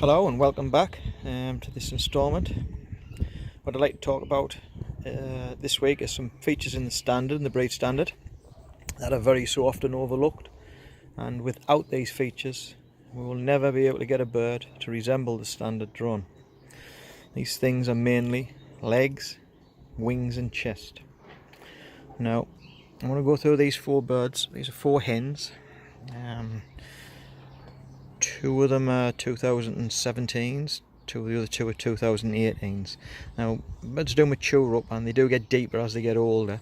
Hello and welcome back to this instalment. What I'd like to talk about this week is some features in the standard, in the breed standard, that are very so often overlooked, and without these features we will never be able to get a bird to resemble the standard drone. These things are mainly legs, wings and chest. Now I'm going to go through these four birds. These are four hens. Two of them are 2017s, the other two are 2018s. Now, birds do mature up and they do get deeper as they get older,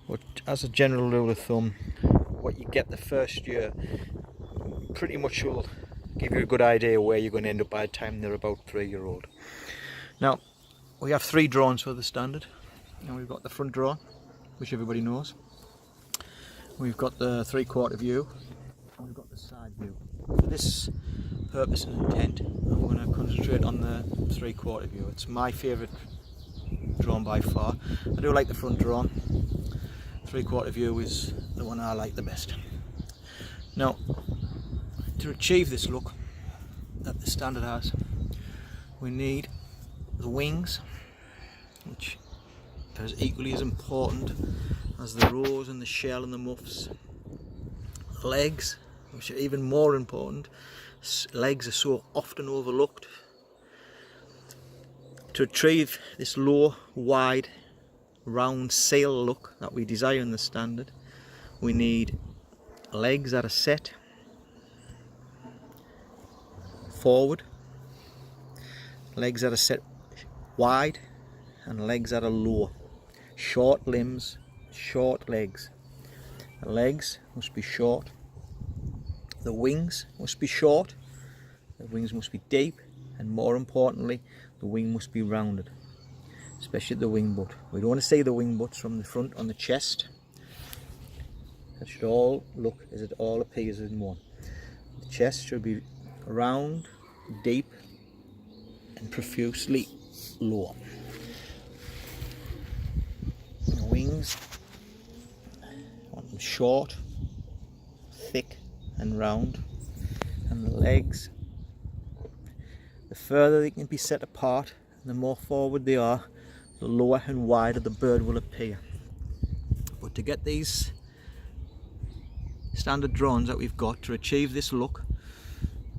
but as a general rule of thumb, what you get the first year pretty much will give you a good idea where you're going to end up by the time they're about 3-year-old. Now, we have three drones for the standard. Now we've got the front drone, which everybody knows. We've got the 3/4 view, and we've got the side view. For this purpose and intent, I'm going to concentrate on the 3/4 view. It's my favourite drone by far. I do like the front drone. 3/4 view is the one I like the best. Now, to achieve this look that the standard has, we need the wings, which is equally as important as the rows and the shell and the muffs. Legs, which are even more important. Legs are so often overlooked. To achieve this low, wide, round sail look that we desire in the standard, we need legs that are set forward, legs that are set wide, and legs that are low. Short limbs, short legs. The legs must be short. The wings must be short, the wings must be deep, and more importantly, the wing must be rounded, especially the wing butt. We don't want to see the wing butts from the front on the chest. That should all look as it all appears in one. The chest should be round, deep, and profusely low. The wings, I want them short, thick, and round, and the legs, the further they can be set apart and the more forward they are, the lower and wider the bird will appear. But to get these standard drones that we've got to achieve this look,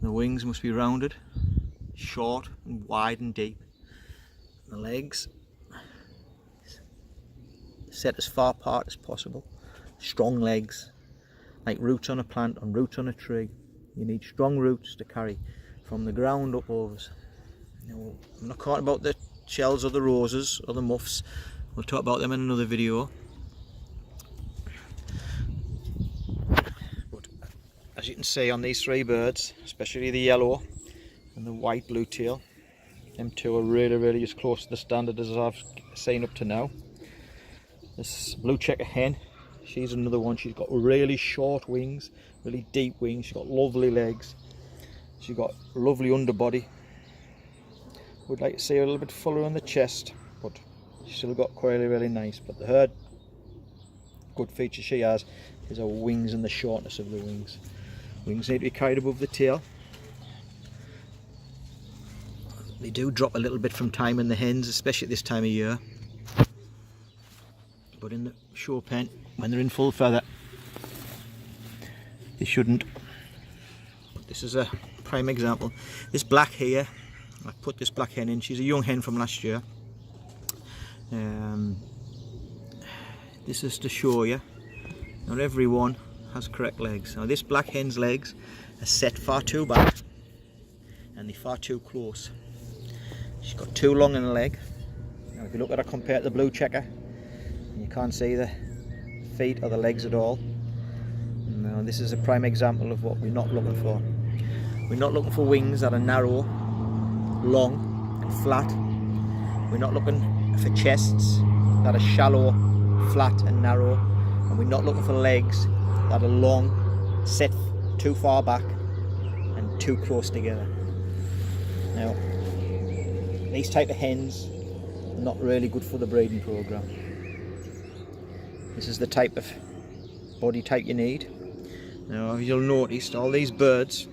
the wings must be rounded, short and wide and deep. The legs set as far apart as possible. Strong legs, like roots on a plant, on roots on a tree. You need strong roots to carry from the ground up overs. Now, I'm not talking about the shells or the roses or the muffs. We'll talk about them in another video. But as you can see on these three birds, especially the yellow and the white blue tail, them two are really as close to the standard as I've seen up to now. This blue checker hen, she's another one. She's got really short wings, really deep wings. She's got lovely legs. She's got lovely underbody. Would like to see her a little bit fuller on the chest, but she's still got quite really nice. But the her good feature she has is her wings and the shortness of the wings. Wings need to be carried above the tail. They do drop a little bit from time in the hens, especially at this time of year. But in the show pen, when they're in full feather, they shouldn't. This is a prime example. This black here, I put this black hen in. She's a young hen from last year. This is to show you not everyone has correct legs. Now this black hen's legs are set far too back and they're far too close. She's got too long in the leg. Now if you look at her compared to the blue checker, you can't see the feet or the legs at all. Now this is a prime example of what we're not looking for. We're not looking for wings that are narrow, long and flat. We're not looking for chests that are shallow, flat and narrow. And we're not looking for legs that are long, set too far back and too close together. Now these type of hens are not really good for the breeding program. This is the type of body type you need. Now you'll notice all these birds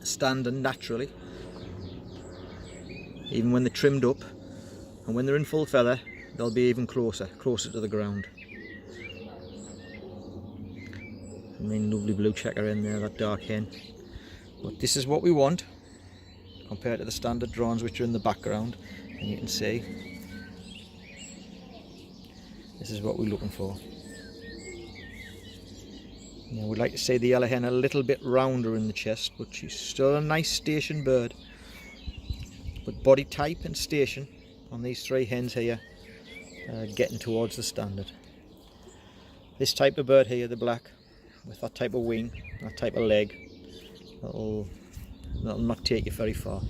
stand naturally even when they're trimmed up, and when they're in full feather they'll be even closer to the ground. I mean, lovely blue checker in there, that dark hen. But this is what we want compared to the standard drawings which are in the background, and you can see this is what we're looking for. Now, we'd like to see the yellow hen a little bit rounder in the chest, but she's still a nice station bird. But body type and station on these three hens here getting towards the standard. This type of bird here, the black, with that type of wing, that type of leg, that'll not take you very far,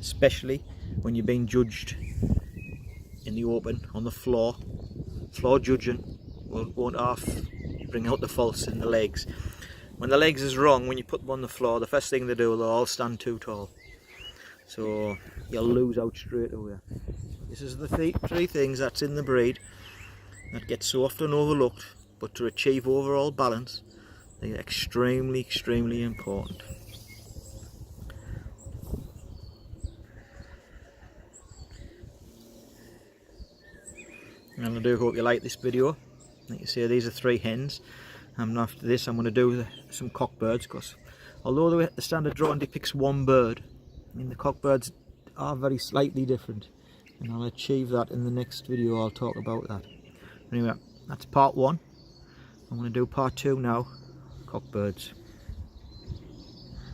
especially when you're being judged in the open on the floor. Floor judging won't half bring out the faults in the legs. When the legs is wrong, when you put them on the floor, the first thing they do, they'll all stand too tall, so you'll lose out straight away. This is the three things that's in the breed that get so often overlooked, but to achieve overall balance, they're extremely important. And I do hope you like this video. Like you see, these are three hens, and after this I'm going to do some cockbirds, because although the standard drawing depicts one bird, I mean, the cockbirds are very slightly different, and I'll achieve that in the next video. I'll talk about that. Anyway, that's part one. I'm going to do part two now, cockbirds.